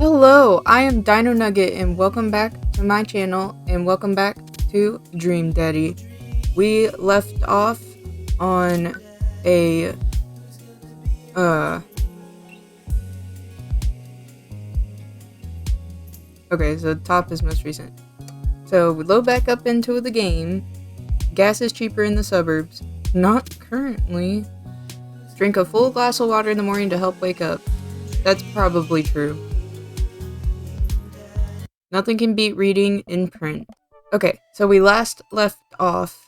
Hello, I am Dino Nugget and welcome back to my channel and welcome back to Dream Daddy. We left off on a okay, so the top is most recent. So we load back up into the game. Gas is cheaper in the suburbs. Not currently. Drink a full glass of water in the morning to help wake up. That's probably true. Nothing can beat reading in print. Okay, so we last left off.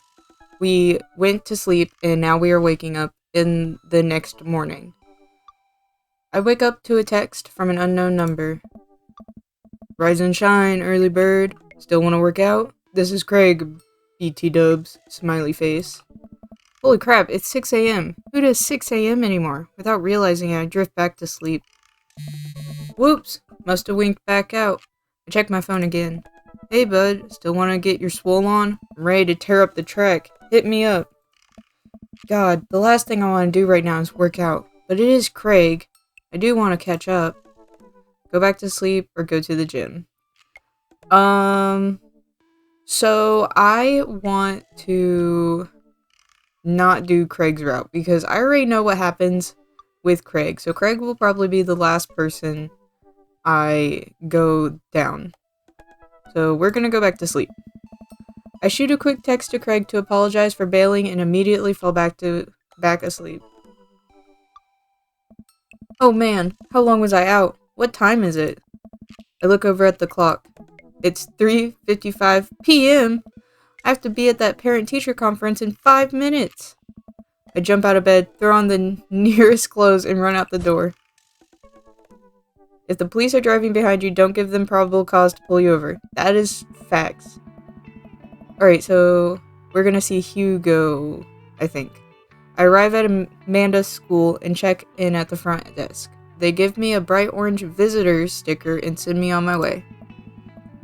We went to sleep and now we are waking up in the next morning. I wake up to a text from an unknown number. Rise and shine, early bird. Still want to work out? This is Craig. BT dubs. Smiley face. Holy crap, it's 6 a.m. Who does 6 a.m. anymore? Without realizing it, I drift back to sleep. Whoops! Must have winked back out. I check my phone again. Hey bud, still want to get your swole on? I'm ready to tear up the track. Hit me up. God, the last thing I want to do right now is work out. But it is Craig. I do want to catch up. Go back to sleep or go to the gym. So I want to not do Craig's route because I already know what happens with Craig. So Craig will probably be the last person I go down. So we're gonna go back to sleep. I shoot a quick text to Craig to apologize for bailing and immediately fall back asleep. Oh man, how long was I out? What time is it? I look over at the clock. It's 3:55 p.m. I have to be at that parent-teacher conference in 5 minutes. I jump out of bed, throw on the nearest clothes, and run out the door. If the police are driving behind you, don't give them probable cause to pull you over. That is facts. Alright, so we're gonna see Hugo, I think. I arrive at Amanda's school and check in at the front desk. They give me a bright orange visitor's sticker and send me on my way.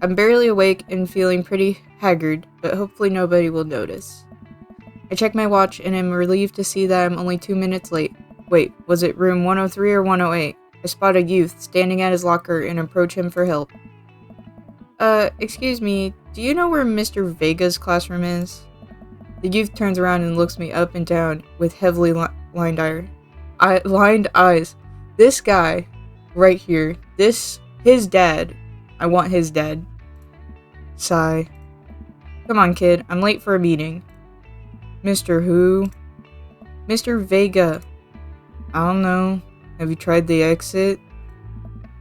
I'm barely awake and feeling pretty haggard, but hopefully nobody will notice. I check my watch and am relieved to see that I'm only 2 minutes late. Wait, was it room 103 or 108? I spot a youth standing at his locker and approach him for help. Excuse me, do you know where Mr. Vega's classroom is? The youth turns around and looks me up and down with heavily lined eyes. This guy, right here, his dad. I want his dad. Sigh. Come on, kid, I'm late for a meeting. Mr. Who? Mr. Vega. I don't know. Have you tried the exit?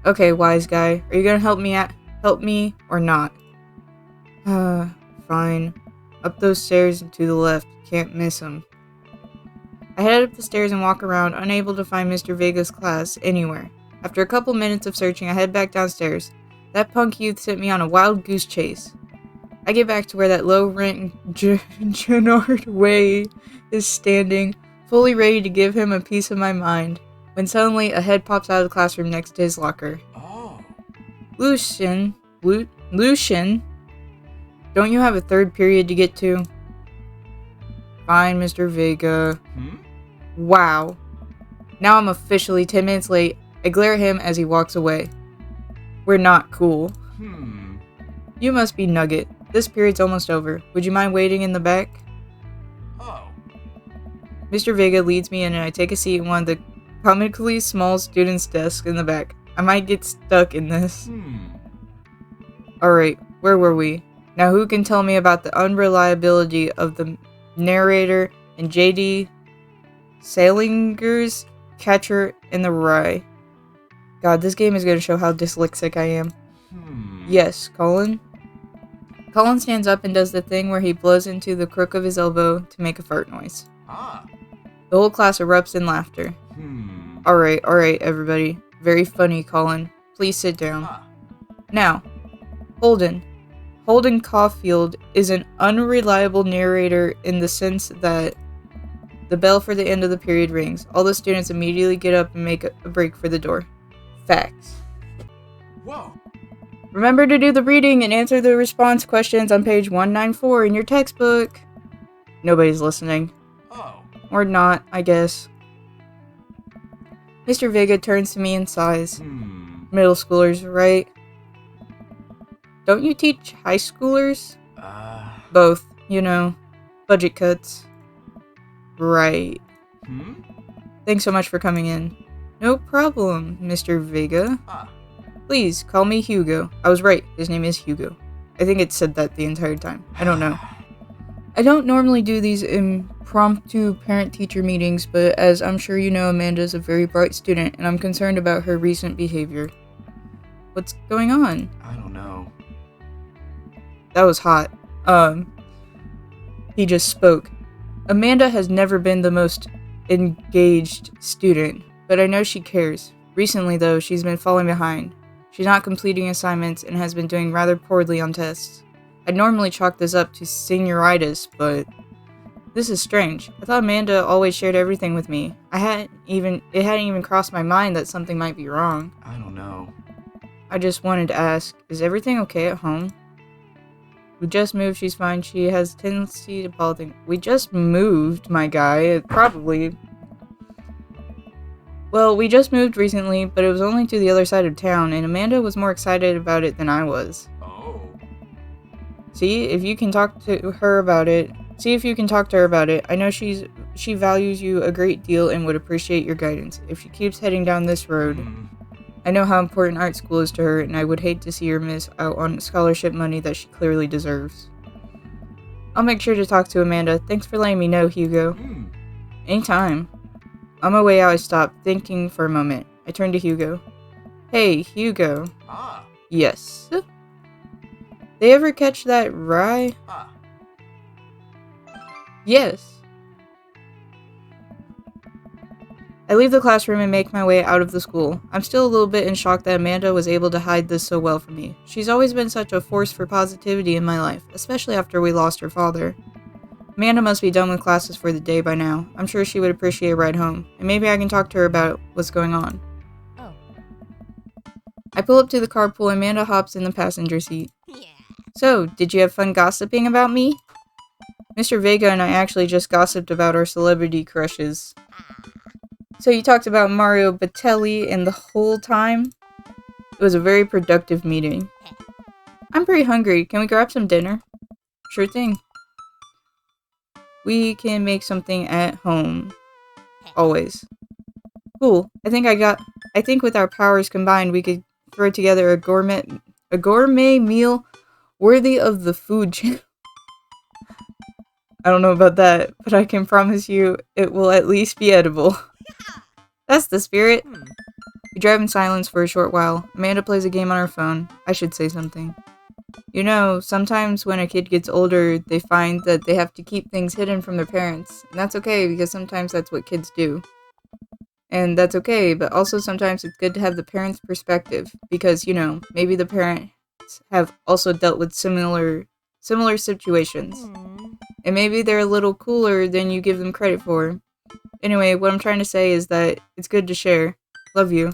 Okay, wise guy. Are you gonna help me or not? Fine. Up those stairs and to the left. Can't miss them. I head up the stairs and walk around, unable to find Mr. Vega's class anywhere. After a couple minutes of searching, I head back downstairs. That punk youth sent me on a wild goose chase. I get back to where that low-rent Gennard Way is standing, fully ready to give him a piece of my mind, when suddenly a head pops out of the classroom next to his locker. Oh. Lucian, don't you have a third period to get to? Fine, Mr. Vega. Wow. Now I'm officially 10 minutes late. I glare at him as he walks away. We're not cool. You must be Nugget. This period's almost over. Would you mind waiting in the back? Oh. Mr. Vega leads me in and I take a seat in one of the comically small students' desks in the back. I might get stuck in this. Alright, where were we? Now who can tell me about the unreliability of the narrator and J.D. Salinger's Catcher in the Rye? God, this game is going to show how dyslexic I am. Yes, Colin? Colin stands up and does the thing where he blows into the crook of his elbow to make a fart noise. The whole class erupts in laughter. Alright, everybody. Very funny, Colin. Please sit down. Now, Holden. Holden Caulfield is an unreliable narrator in the sense that the bell for the end of the period rings. All the students immediately get up and make a break for the door. Facts. Whoa. Remember to do the reading and answer the response questions on page 194 in your textbook. Nobody's listening. Oh. Or not, I guess. Mr. Vega turns to me and sighs. middle schoolers, right? Don't you teach high schoolers? Both, you know. Budget cuts. Right. Thanks so much for coming in. No problem, Mr. Vega. Please, call me Hugo. I was right, his name is Hugo. I think it said that the entire time. I don't know. I don't normally do these impromptu parent-teacher meetings, but as I'm sure you know, Amanda is a very bright student, and I'm concerned about her recent behavior. What's going on? I don't know. That was hot. He just spoke. Amanda has never been the most engaged student, but I know she cares. Recently, though, she's been falling behind. She's not completing assignments and has been doing rather poorly on tests. I'd normally chalk this up to senioritis, but this is strange. I thought Amanda always shared everything with me. It hadn't even crossed my mind that something might be wrong. I don't know. I just wanted to ask, is everything okay at home? We just moved, she's fine. She has a tendency to politics. We just moved, my guy. Probably. Well, we just moved recently, but it was only to the other side of town, and Amanda was more excited about it than I was. Oh. See if you can talk to her about it. I know she values you a great deal and would appreciate your guidance. If she keeps heading down this road, I know how important art school is to her, and I would hate to see her miss out on scholarship money that she clearly deserves. I'll make sure to talk to Amanda. Thanks for letting me know, Hugo. Anytime. On my way out, I stopped, thinking for a moment. I turned to Hugo. Hey, Hugo. Yes? They ever catch that rye? Yes. I leave the classroom and make my way out of the school. I'm still a little bit in shock that Amanda was able to hide this so well from me. She's always been such a force for positivity in my life, especially after we lost her father. Amanda must be done with classes for the day by now. I'm sure she would appreciate a ride home, and maybe I can talk to her about what's going on. Oh. I pull up to the carpool and Amanda hops in the passenger seat. Yeah. So, did you have fun gossiping about me? Mr. Vega and I actually just gossiped about our celebrity crushes. So you talked about Mario Batali and the whole time? It was a very productive meeting. I'm pretty hungry. Can we grab some dinner? Sure thing. We can make something at home. Always. Cool. I think with our powers combined, we could throw together a gourmet meal worthy of the food channel. I don't know about that, but I can promise you it will at least be edible. That's the spirit. We drive in silence for a short while. Amanda plays a game on her phone. I should say something. You know, sometimes when a kid gets older, they find that they have to keep things hidden from their parents. And that's okay, because sometimes that's what kids do. And that's okay, but also sometimes it's good to have the parent's perspective. Because, you know, maybe the parents have also dealt with similar situations. And maybe they're a little cooler than you give them credit for. Anyway, what I'm trying to say is that it's good to share. Love you.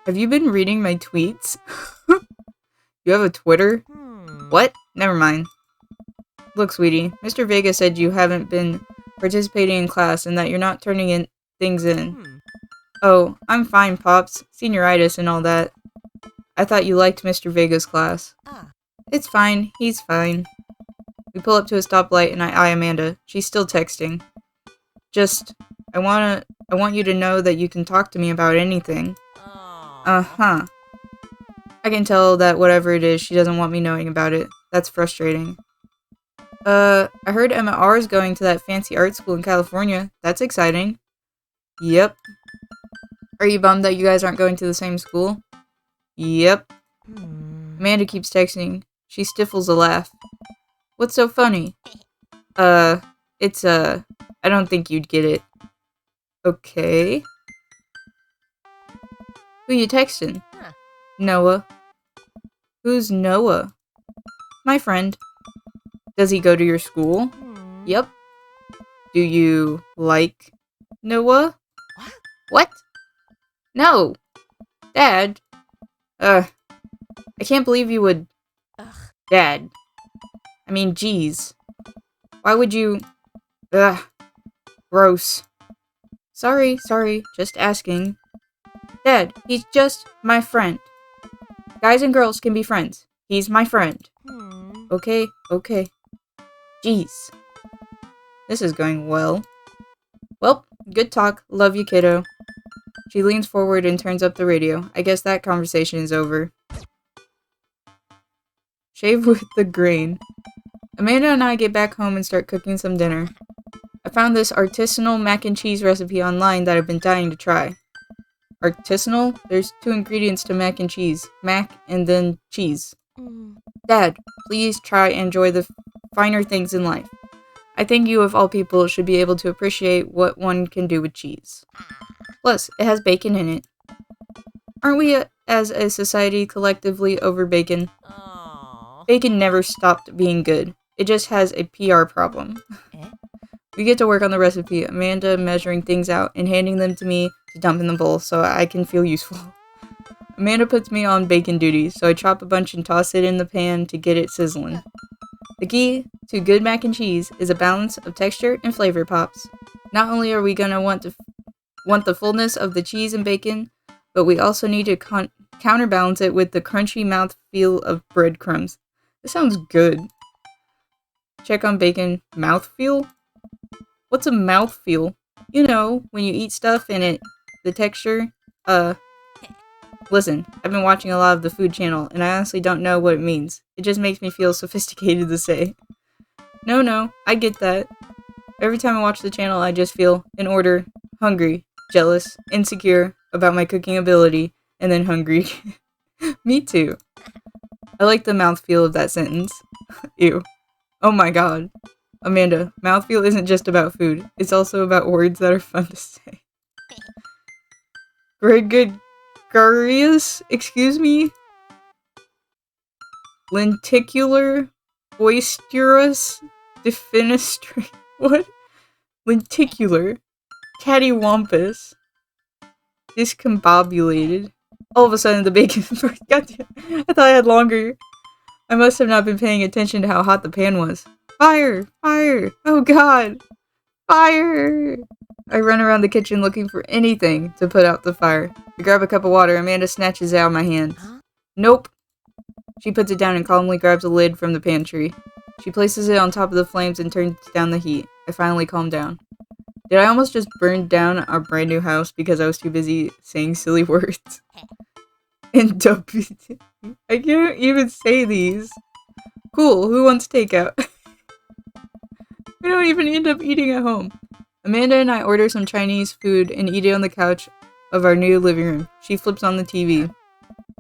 Have you been reading my tweets? You have a Twitter? What? Never mind. Look, sweetie, Mr. Vega said you haven't been participating in class and that you're not turning things in. Oh, I'm fine, Pops. Senioritis and all that. I thought you liked Mr. Vega's class. It's fine. He's fine. We pull up to a stoplight and I eye Amanda. She's still texting. I want you to know that you can talk to me about anything. Uh-huh. I can tell that whatever it is, she doesn't want me knowing about it. That's frustrating. I heard Emma R is going to that fancy art school in California. That's exciting. Yep. Are you bummed that you guys aren't going to the same school? Yep. Amanda keeps texting. She stifles a laugh. What's so funny? I don't think you'd get it. Okay. Who you texting? Noah. Who's Noah? My friend. Does he go to your school? Yep. Do you like Noah? What? No. Dad. I can't believe you would... Dad. I mean, geez. Why would you... Ugh. Gross. Sorry, just asking. Dad, he's just my friend. Guys and girls can be friends. He's my friend. Okay, okay. Jeez. This is going well. Well, good talk. Love you, kiddo. She leans forward and turns up the radio. I guess that conversation is over. Shave with the grain. Amanda and I get back home and start cooking some dinner. I found this artisanal mac and cheese recipe online that I've been dying to try. Artisanal? There's 2 ingredients to mac and cheese. Mac and then cheese. Dad, please try and enjoy the finer things in life. I think you of all people should be able to appreciate what one can do with cheese. Plus, it has bacon in it. Aren't we as a society collectively over bacon? Bacon never stopped being good. It just has a PR problem. We get to work on the recipe, Amanda measuring things out and handing them to me to dump in the bowl so I can feel useful. Amanda puts me on bacon duty, so I chop a bunch and toss it in the pan to get it sizzling. The key to good mac and cheese is a balance of texture and flavor pops. Not only are we gonna want the fullness of the cheese and bacon, but we also need to counterbalance it with the crunchy mouthfeel of breadcrumbs. This sounds good. Check on bacon. Mouthfeel? What's a mouthfeel? You know, when you eat stuff and the texture, Listen, I've been watching a lot of the Food Channel, and I honestly don't know what it means. It just makes me feel sophisticated to say. No, I get that. Every time I watch the channel, I just feel, in order, hungry, jealous, insecure about my cooking ability, and then hungry. Me too. I like the mouthfeel of that sentence. Ew. Oh my god. Amanda, mouthfeel isn't just about food. It's also about words that are fun to say. Gregarious? Excuse me? Lenticular? Boisterous? Defenestrate? What? Lenticular? Cattywampus? Discombobulated? All of a sudden the bacon... Goddamn. I thought I had longer. I must have not been paying attention to how hot the pan was. Fire! Fire! Oh god! Fire! I run around the kitchen looking for anything to put out the fire. I grab a cup of water. Amanda snatches it out of my hands. Nope. She puts it down and calmly grabs a lid from the pantry. She places it on top of the flames and turns down the heat. I finally calm down. Did I almost just burn down our brand new house because I was too busy saying silly words? And I can't even say these. Cool, who wants takeout? We don't even end up eating at home. Amanda and I order some Chinese food and eat it on the couch of our new living room. She flips on the TV.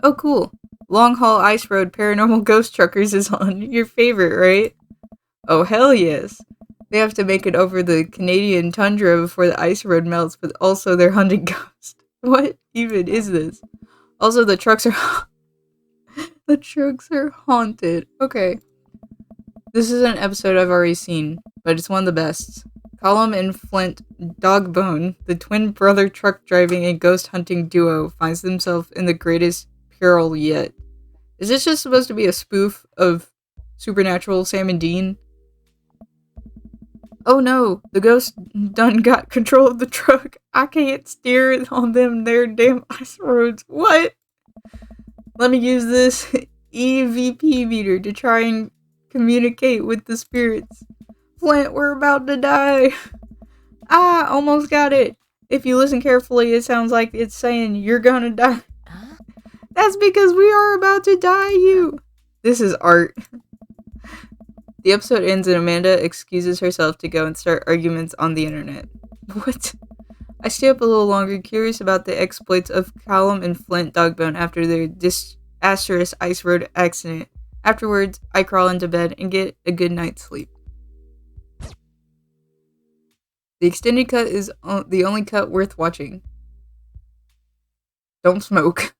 Oh cool. Long Haul Ice Road Paranormal Ghost Truckers is on. Your favorite, right? Oh hell yes. They have to make it over the Canadian tundra before the ice road melts, but also they're hunting ghosts. What even is this? Also the trucks are the trucks are haunted. Okay. This is an episode I've already seen, but it's one of the best. Colum and Flint Dogbone, the twin brother truck driving and ghost hunting duo, finds themselves in the greatest peril yet. Is this just supposed to be a spoof of Supernatural Sam and Dean? Oh no, the ghost done got control of the truck. I can't steer on them their damn ice roads. What? Let me use this EVP meter to try and communicate with the spirits. Flint, we're about to die. Ah, almost got it. If you listen carefully, it sounds like it's saying you're gonna die. That's because we are about to die, you. This is art. The episode ends and Amanda excuses herself to go and start arguments on the internet. What? I stay up a little longer, curious about the exploits of Callum and Flint Dogbone after their disastrous ice road accident. Afterwards, I crawl into bed and get a good night's sleep. The extended cut is the only cut worth watching. Don't smoke.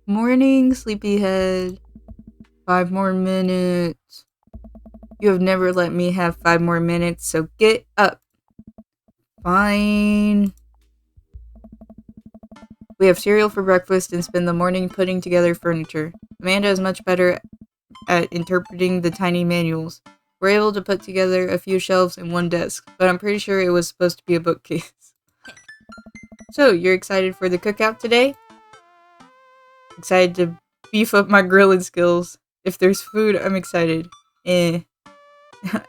Morning, sleepyhead. 5 more minutes. You have never let me have 5 more minutes, so get up. Fine. We have cereal for breakfast and spend the morning putting together furniture. Amanda is much better at interpreting the tiny manuals. We're able to put together a few shelves and one desk, but I'm pretty sure it was supposed to be a bookcase. So, you're excited for the cookout today? Excited to beef up my grilling skills. If there's food, I'm excited.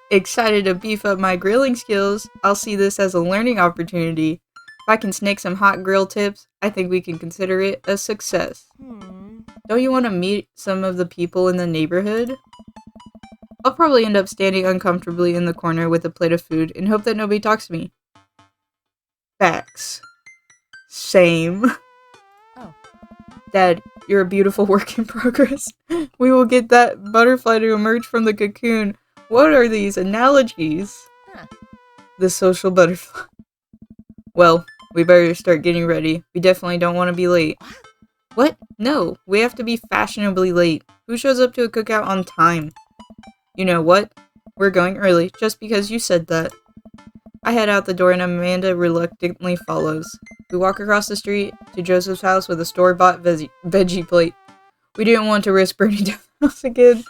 Excited to beef up my grilling skills. I'll see this as a learning opportunity. If I can snake some hot grill tips, I think we can consider it a success. Don't you want to meet some of the people in the neighborhood? I'll probably end up standing uncomfortably in the corner with a plate of food and hope that nobody talks to me. Facts. Same. Oh. Dad, you're a beautiful work in progress. We will get that butterfly to emerge from the cocoon. What are these analogies? Huh. The social butterfly. Well, we better start getting ready. We definitely don't want to be late. What? No, we have to be fashionably late. Who shows up to a cookout on time? You know what? We're going early, just because you said that. I head out the door and Amanda reluctantly follows. We walk across the street to Joseph's house with a store-bought veggie plate. We didn't want to risk burning down the house again.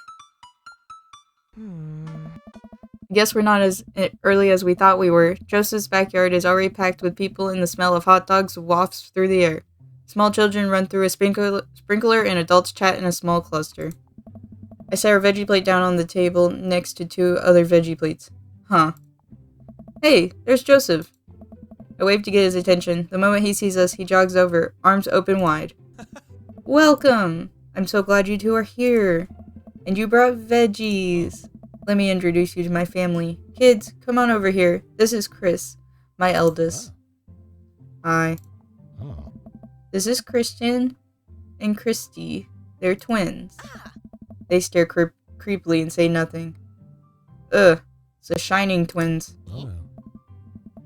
Guess we're not as early as we thought we were. Joseph's backyard is already packed with people and the smell of hot dogs wafts through the air. Small children run through a sprinkler and adults chat in a small cluster. I set our veggie plate down on the table next to two other veggie plates. Huh. Hey, there's Joseph. I wave to get his attention. The moment he sees us, he jogs over, arms open wide. Welcome! I'm so glad you two are here. And you brought veggies. Let me introduce you to my family. Kids, come on over here. This is Chris, my eldest. Hi. This is Christian and Christy. They're twins. They stare creepily and say nothing. Ugh, it's the Shining twins.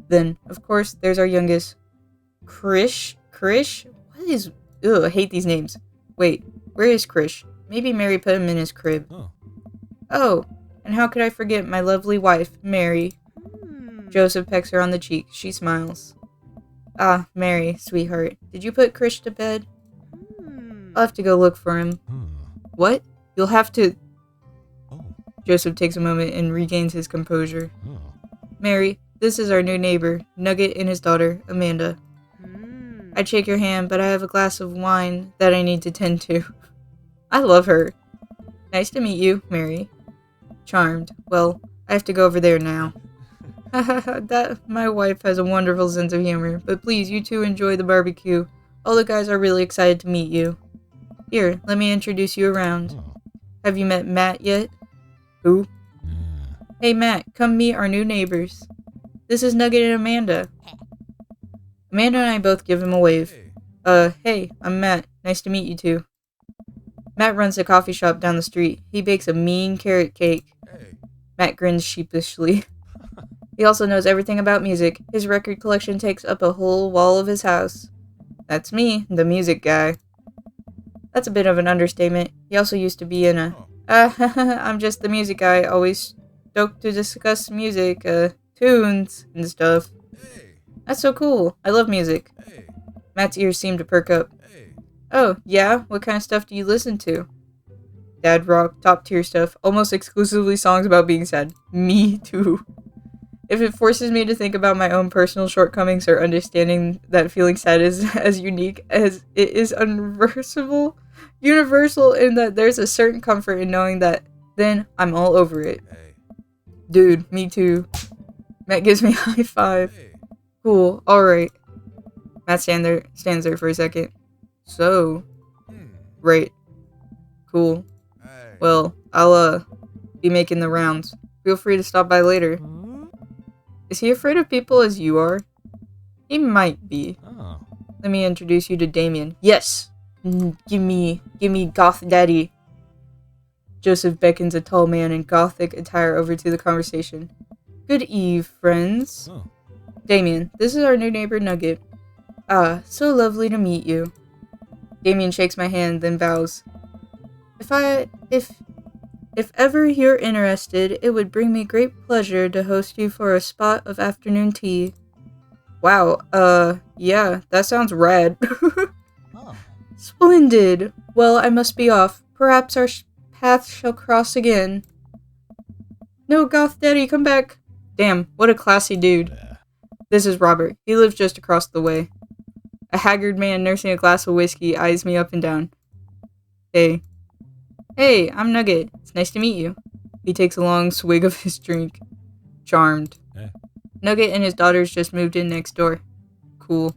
Then, of course, there's our youngest, Krish? What is... Ugh, I hate these names. Wait, where is Krish? Maybe Mary put him in his crib. Oh, and how could I forget my lovely wife, Mary? Joseph pecks her on the cheek. She smiles. Ah, Mary, sweetheart. Did you put Krish to bed? I'll have to go look for him. What? You'll have to... Joseph takes a moment and regains his composure. Mary, this is our new neighbor, Nugget and his daughter, Amanda. I'd shake your hand, but I have a glass of wine that I need to tend to. I love her. Nice to meet you, Mary. Charmed. Well, I have to go over there now. That my wife has a wonderful sense of humor, but please, you two enjoy the barbecue. All the guys are really excited to meet you. Here, let me introduce you around. Have you met Matt yet? Who? Hey Matt, come meet our new neighbors. This is Nugget and Amanda. Amanda and I both give him a wave. Hey, I'm Matt. Nice to meet you two. Matt runs a coffee shop down the street. He bakes a mean carrot cake. Matt grins sheepishly. He also knows everything about music. His record collection takes up a whole wall of his house. That's me, the music guy. That's a bit of an understatement. He also used to be in a... I'm just the music guy, always stoked to discuss music, tunes, and stuff. That's so cool. I love music. Matt's ears seem to perk up. Oh, yeah? What kind of stuff do you listen to? Dad rock, top tier stuff, almost exclusively songs about being sad. Me too. If it forces me to think about my own personal shortcomings or understanding that feeling sad is as unique as it is universal in that there's a certain comfort in knowing that, then I'm all over it. Dude, me too. Matt gives me a high five. Cool, alright. Matt stands there for a second. So, right. Cool. Well, I'll, be making the rounds. Feel free to stop by later. Is he afraid of people as you are? He might be. Let me introduce you to Damien. Yes! Give me goth daddy. Joseph beckons a tall man in gothic attire over to the conversation. Good eve, friends. Damien, this is our new neighbor Nugget. Ah, so lovely to meet you. Damien shakes my hand, then bows. If ever you're interested, it would bring me great pleasure to host you for a spot of afternoon tea. Wow, yeah, that sounds rad. Splendid. Well, I must be off. Perhaps our paths shall cross again. No, Goth Daddy, come back. Damn, what a classy dude. This is Robert. He lives just across the way. A haggard man nursing a glass of whiskey eyes me up and down. Hey. Hey, I'm Nugget. It's nice to meet you. He takes a long swig of his drink. Charmed. Nugget and his daughters just moved in next door. Cool.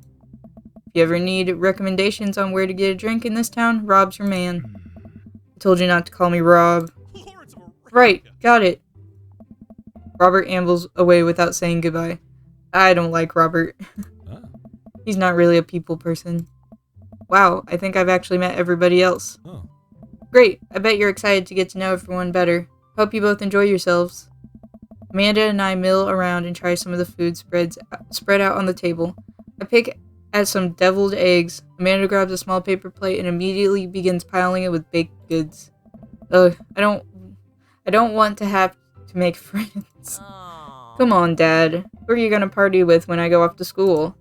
If you ever need recommendations on where to get a drink in this town, Rob's your man. I told you not to call me Rob. Right, got it. Robert ambles away without saying goodbye. I don't like Robert. He's not really a people person. Wow, I think I've actually met everybody else. Great, I bet you're excited to get to know everyone better. Hope you both enjoy yourselves. Amanda and I mill around and try some of the food spread out on the table. I pick at some deviled eggs. Amanda grabs a small paper plate and immediately begins piling it with baked goods. Ugh, I don't want to have to make friends. Come on, Dad. Who are you gonna party with when I go off to school?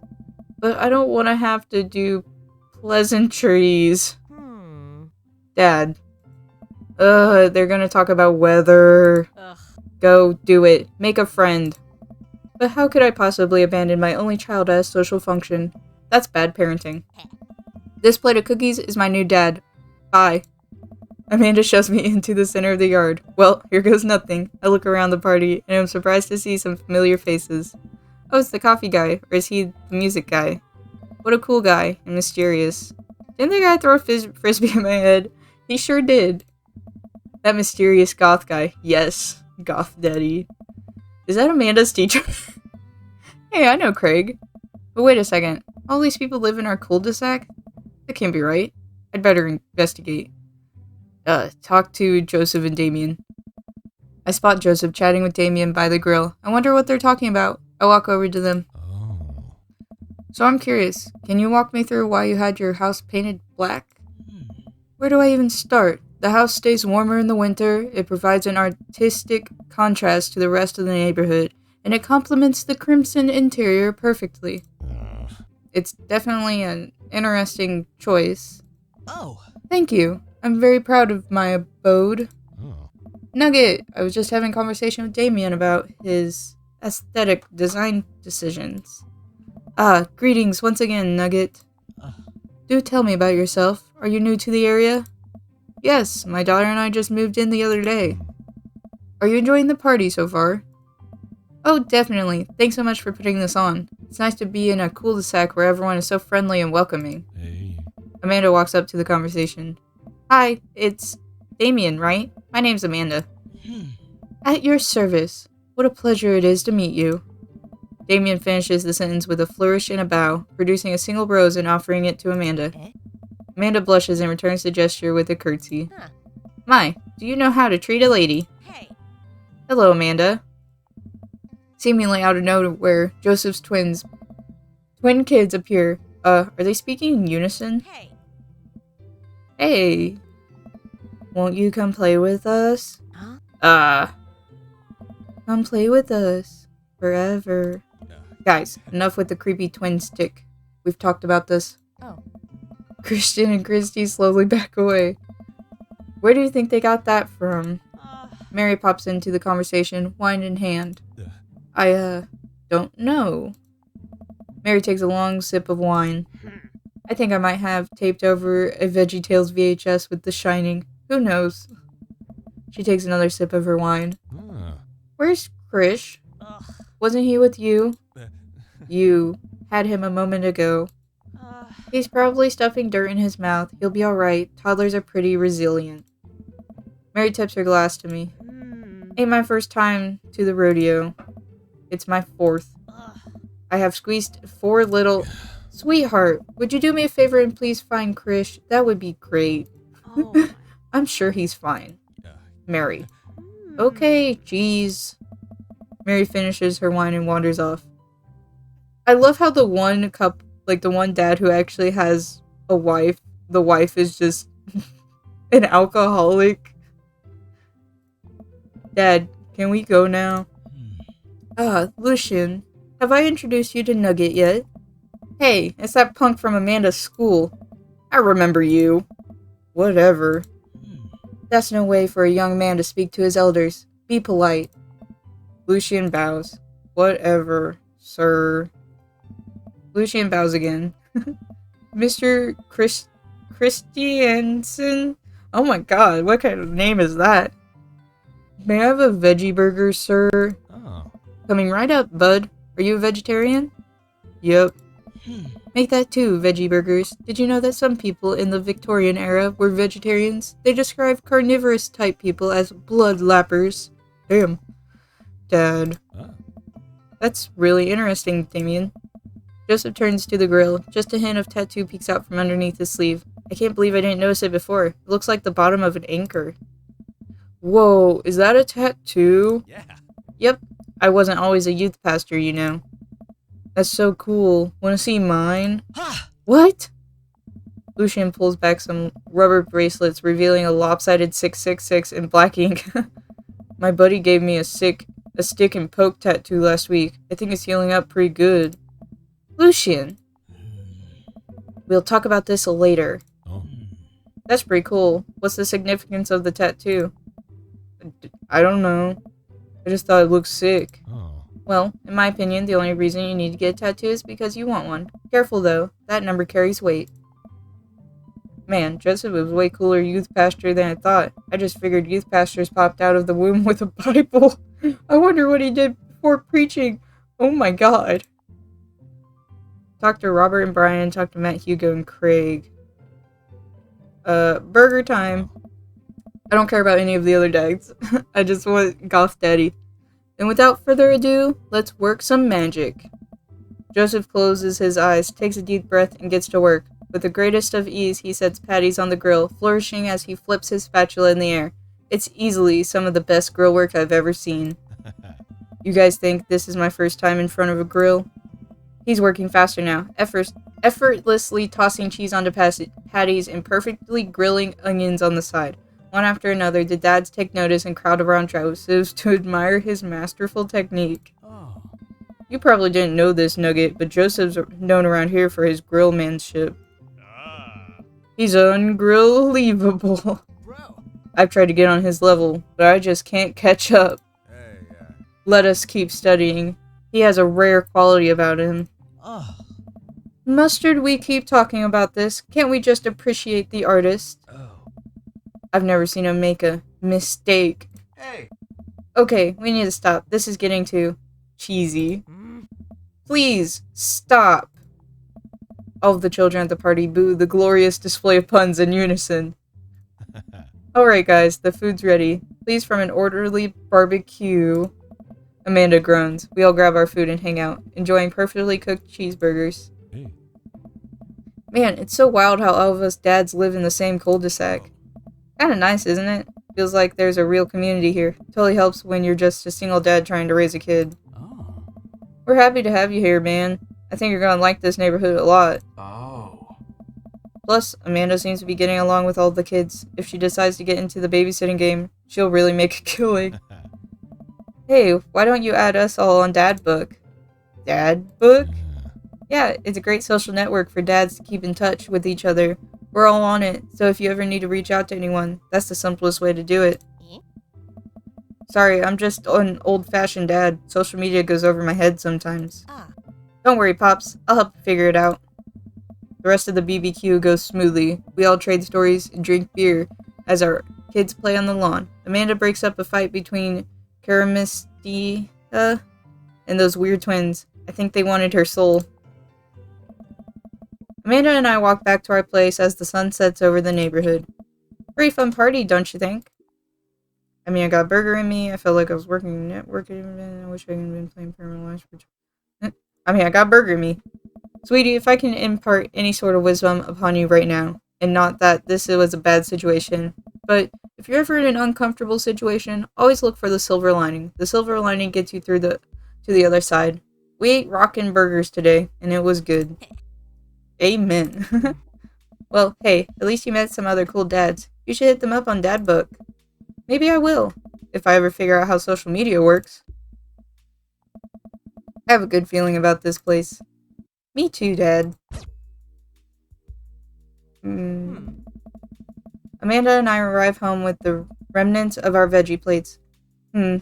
But I don't want to have to do pleasantries. Dad. They're gonna talk about weather. Go, do it. Make a friend. But how could I possibly abandon my only child as social function? That's bad parenting. This plate of cookies is my new dad. Bye. Amanda shoves me into the center of the yard. Well, here goes nothing. I look around the party, and I'm surprised to see some familiar faces. Oh, it's the coffee guy, or is he the music guy? What a cool guy, and mysterious. Didn't the guy throw a frisbee at my head? He sure did. That mysterious goth guy. Yes, goth daddy. Is that Amanda's teacher? Hey, I know Craig. But wait a second. All these people live in our cul-de-sac? That can't be right. I'd better investigate. Talk to Joseph and Damien. I spot Joseph chatting with Damien by the grill. I wonder what they're talking about. I walk over to them. So I'm curious. Can you walk me through why you had your house painted black? Where do I even start? The house stays warmer in the winter, it provides an artistic contrast to the rest of the neighborhood, and it complements the crimson interior perfectly. It's definitely an interesting choice. Oh. Thank you. I'm very proud of my abode. Nugget, I was just having a conversation with Damien about his aesthetic design decisions. Greetings once again, Nugget. Do tell me about yourself. Are you new to the area? Yes, my daughter and I just moved in the other day. Are you enjoying the party so far? Oh, definitely. Thanks so much for putting this on. It's nice to be in a cul-de-sac where everyone is so friendly and welcoming. Hey. Amanda walks up to the conversation. Hi, it's Damien, right? My name's Amanda. At your service. What a pleasure it is to meet you. Damien finishes the sentence with a flourish and a bow, producing a single rose and offering it to Amanda. Amanda blushes and returns the gesture with a curtsy. My, do you know how to treat a lady? Hey. Hello, Amanda. Seemingly out of nowhere, Joseph's twin kids appear. Are they speaking in unison? Hey. Hey. Won't you come play with us? Come play with us. Forever. Guys, enough with the creepy twin stick. We've talked about this. Oh. Christian and Christy slowly back away. Where do you think they got that from? Mary pops into the conversation, wine in hand. I don't know. Mary takes a long sip of wine. I think I might have taped over a VeggieTales VHS with The Shining. Who knows? She takes another sip of her wine. Where's Krish? Wasn't he with you? You had him a moment ago. He's probably stuffing dirt in his mouth. He'll be alright. Toddlers are pretty resilient. Mary tips her glass to me. Ain't my first time to the rodeo. It's my fourth. I have squeezed 4 little... Sweetheart, would you do me a favor and please find Krish? That would be great. Oh. I'm sure he's fine. Mary. Okay, jeez. Mary finishes her wine and wanders off. I love how the one the one dad who actually has a wife, the wife is just an alcoholic. Dad, can we go now? Lucian, have I introduced you to Nugget yet? Hey, it's that punk from Amanda's school. I remember you. Whatever. That's no way for a young man to speak to his elders. Be polite. Lucian bows. Whatever, sir. Lucian bows again. Mr. Christiansen? Oh my god, what kind of name is that? May I have a veggie burger, sir? Oh. Coming right up, bud. Are you a vegetarian? Yep. Make that 2 veggie burgers. Did you know that some people in the Victorian era were vegetarians? They described carnivorous type people as blood lappers. Damn. Dad. Oh. That's really interesting, Damien. Joseph turns to the grill. Just a hint of tattoo peeks out from underneath his sleeve. I can't believe I didn't notice it before. It looks like the bottom of an anchor. Whoa, is that a tattoo? Yeah. Yep. I wasn't always a youth pastor, you know. That's so cool. Wanna see mine? What? Lucian pulls back some rubber bracelets, revealing a lopsided 666 in black ink. My buddy gave me a stick and poke tattoo last week. I think it's healing up pretty good. Lucian! We'll talk about this later. Oh. That's pretty cool. What's the significance of the tattoo? I don't know. I just thought it looked sick. Oh. Well, in my opinion, the only reason you need to get a tattoo is because you want one. Careful though, that number carries weight. Man, Joseph was way cooler youth pastor than I thought. I just figured youth pastors popped out of the womb with a Bible. I wonder what he did before preaching. Oh my god. Talk to Robert and Brian, talk to Matt, Hugo, and Craig. Burger time. I don't care about any of the other dads. I just want Goth Daddy. And without further ado, let's work some magic. Joseph closes his eyes, takes a deep breath, and gets to work. With the greatest of ease, he sets patties on the grill, flourishing as he flips his spatula in the air. It's easily some of the best grill work I've ever seen. You guys think this is my first time in front of a grill? He's working faster now, effortlessly tossing cheese onto patties and perfectly grilling onions on the side. One after another, the dads take notice and crowd around Joseph to admire his masterful technique. Oh. You probably didn't know this, Nugget, but Joseph's known around here for his grillmanship. He's ungrill-leavable. Bro. I've tried to get on his level, but I just can't catch up. Hey, Let us keep studying. He has a rare quality about him. Oh. Mustard, we keep talking about this. Can't we just appreciate the artist? Oh. I've never seen him make a mistake. Hey. Okay, we need to stop. This is getting too cheesy. Please, stop. All of the children at the party boo the glorious display of puns in unison. Alright guys, the food's ready. Please from an orderly barbecue. Amanda groans. We all grab our food and hang out, enjoying perfectly cooked cheeseburgers. Hey. Man, it's so wild how all of us dads live in the same cul-de-sac. Kinda nice, isn't it? Feels like there's a real community here. Totally helps when you're just a single dad trying to raise a kid. Oh. We're happy to have you here, man. I think you're gonna like this neighborhood a lot. Oh. Plus, Amanda seems to be getting along with all the kids. If she decides to get into the babysitting game, she'll really make a killing. Hey, why don't you add us all on Dad Book? Dad Book? Yeah, it's a great social network for dads to keep in touch with each other. We're all on it, so if you ever need to reach out to anyone, that's the simplest way to do it. Sorry, I'm just an old-fashioned dad. Social media goes over my head sometimes. Don't worry, Pops. I'll help you figure it out. The rest of the BBQ goes smoothly. We all trade stories and drink beer as our kids play on the lawn. Amanda breaks up a fight between Karamistia and those weird twins. I think they wanted her soul. Amanda and I walk back to our place as the sun sets over the neighborhood. Pretty fun party, don't you think? I mean, I got a burger in me. I felt like I was working networking. I wish I had been playing Paramount Life. I got a burger in me. Sweetie, if I can impart any sort of wisdom upon you right now, and not that this was a bad situation, but if you're ever in an uncomfortable situation, always look for the silver lining. The silver lining gets you through to the other side. We ate rockin' burgers today, and it was good. Amen. Well, hey, at least you met some other cool dads. You should hit them up on Dad Book. Maybe I will, if I ever figure out how social media works. I have a good feeling about this place. Me too, Dad. Amanda and I arrive home with the remnants of our veggie plates.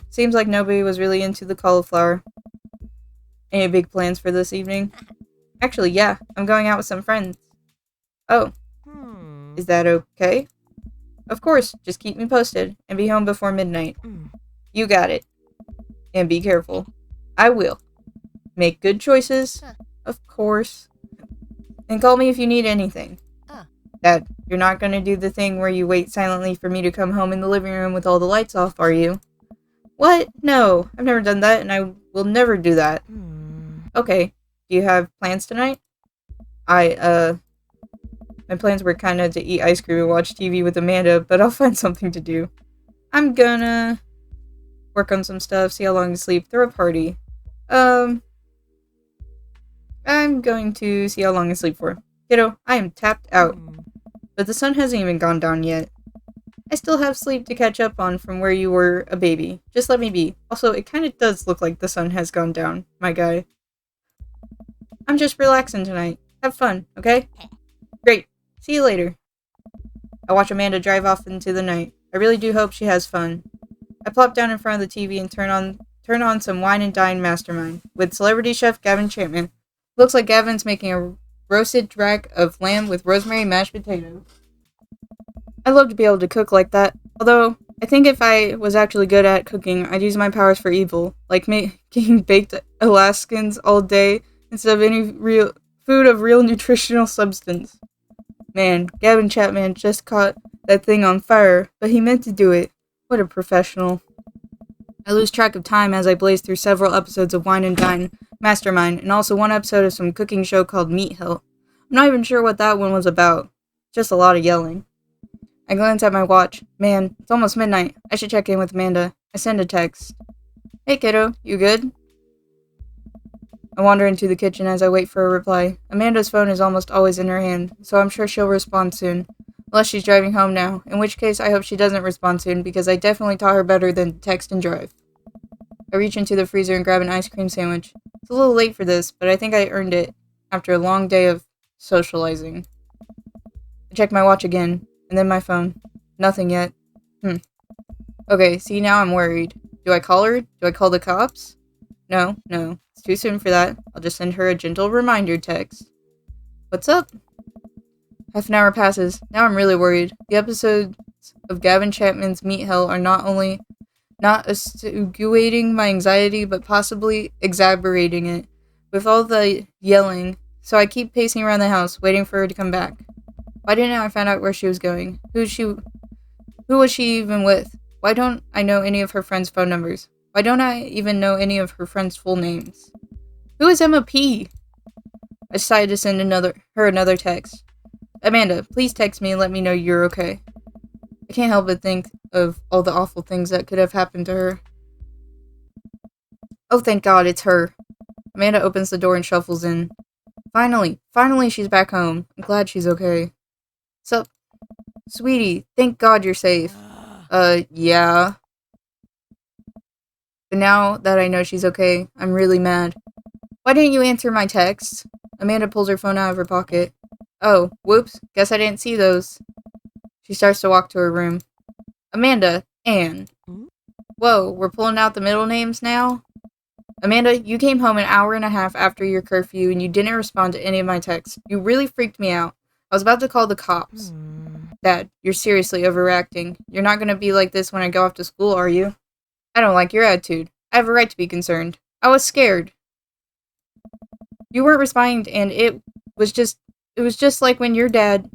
Seems like nobody was really into the cauliflower. Any big plans for this evening? Actually, yeah, I'm going out with some friends. Oh, is that okay? Of course, just keep me posted, and be home before midnight. You got it. And be careful. I will. Make good choices, of course. And call me if you need anything. Dad, you're not gonna do the thing where you wait silently for me to come home in the living room with all the lights off, are you? What? No, I've never done that, and I will never do that. Okay, do you have plans tonight? My plans were kinda to eat ice cream and watch TV with Amanda, but I'll find something to do. I'm gonna work on some stuff, see how long to sleep, throw a party. I'm going to see how long I sleep for. Kiddo, I am tapped out. But the sun hasn't even gone down yet. I still have sleep to catch up on from where you were a baby. Just let me be. Also, it kinda does look like the sun has gone down, my guy. I'm just relaxing tonight. Have fun, okay? Great. See you later. I watch Amanda drive off into the night. I really do hope she has fun. I plop down in front of the TV and turn on some Wine and Dine Mastermind with celebrity chef Gavin Chapman. Looks like Gavin's making a roasted rack of lamb with rosemary mashed potatoes. I'd love to be able to cook like that, although I think if I was actually good at cooking, I'd use my powers for evil, like making baked Alaskans all day instead of any real food of real nutritional substance. Man, Gavin Chapman just caught that thing on fire, but he meant to do it. What a professional. I lose track of time as I blaze through several episodes of Wine and Dine Mastermind, and also one episode of some cooking show called Meat Hill. I'm not even sure what that one was about. Just a lot of yelling. I glance at my watch. Man, it's almost midnight. I should check in with Amanda. I send a text. Hey kiddo, you good? I wander into the kitchen as I wait for a reply. Amanda's phone is almost always in her hand, so I'm sure she'll respond soon. Unless she's driving home now, in which case I hope she doesn't respond soon because I definitely taught her better than to text and drive. I reach into the freezer and grab an ice cream sandwich. It's a little late for this, but I think I earned it after a long day of socializing. I check my watch again, and then my phone. Nothing yet. Okay, see, now I'm worried. Do I call her? Do I call the cops? No, it's too soon for that. I'll just send her a gentle reminder text. What's up? Half an hour passes. Now I'm really worried. The episodes of Gavin Chapman's Meat Hill are not only not assuaging my anxiety, but possibly exacerbating it, with all the yelling, so I keep pacing around the house, waiting for her to come back. Why didn't I find out where she was going? Who was she even with? Why don't I know any of her friends' phone numbers? Why don't I even know any of her friends' full names? Who is Emma P? I decided to send her another text. Amanda, please text me and let me know you're okay. I can't help but think of all the awful things that could have happened to her. Oh, thank God, it's her. Amanda opens the door and shuffles in. Finally she's back home. I'm glad she's okay. Sup? Sweetie, thank God you're safe. Yeah. But now that I know she's okay, I'm really mad. Why didn't you answer my text? Amanda pulls her phone out of her pocket. Oh, whoops, guess I didn't see those. She starts to walk to her room. Amanda, Anne. Whoa, we're pulling out the middle names now? Amanda, you came home an hour and a half after your curfew and you didn't respond to any of my texts. You really freaked me out. I was about to call the cops. Dad, you're seriously overreacting. You're not gonna be like this when I go off to school, are you? I don't like your attitude. I have a right to be concerned. I was scared. You weren't responding, and it was just like when your dad...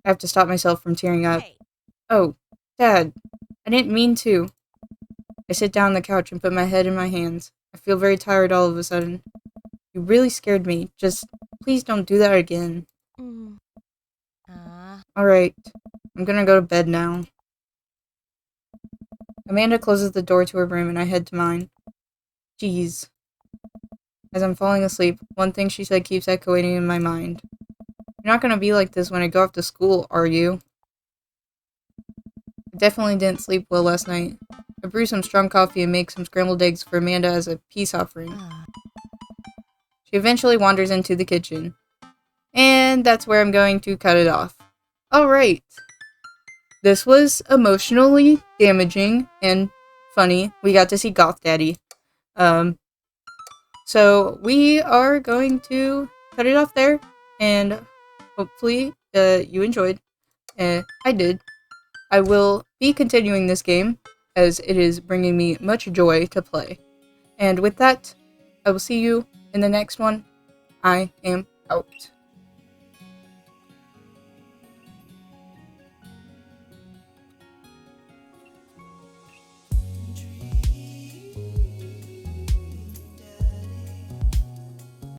I have to stop myself from tearing up. Oh, Dad, I didn't mean to. I sit down on the couch and put my head in my hands. I feel very tired all of a sudden. You really scared me. Just, please don't do that again. Alright, I'm gonna go to bed now. Amanda closes the door to her room and I head to mine. Jeez. As I'm falling asleep, one thing she said keeps echoing in my mind. You're not gonna be like this when I go off to school, are you? I definitely didn't sleep well last night. I brew some strong coffee and make some scrambled eggs for Amanda as a peace offering. She eventually wanders into the kitchen. And that's where I'm going to cut it off. Alright. This was emotionally damaging and funny. We got to see Goth Daddy. So we are going to cut it off there. And hopefully you enjoyed. I did. I will be continuing this game, as it is bringing me much joy to play. And with that, I will see you in the next one. I am out.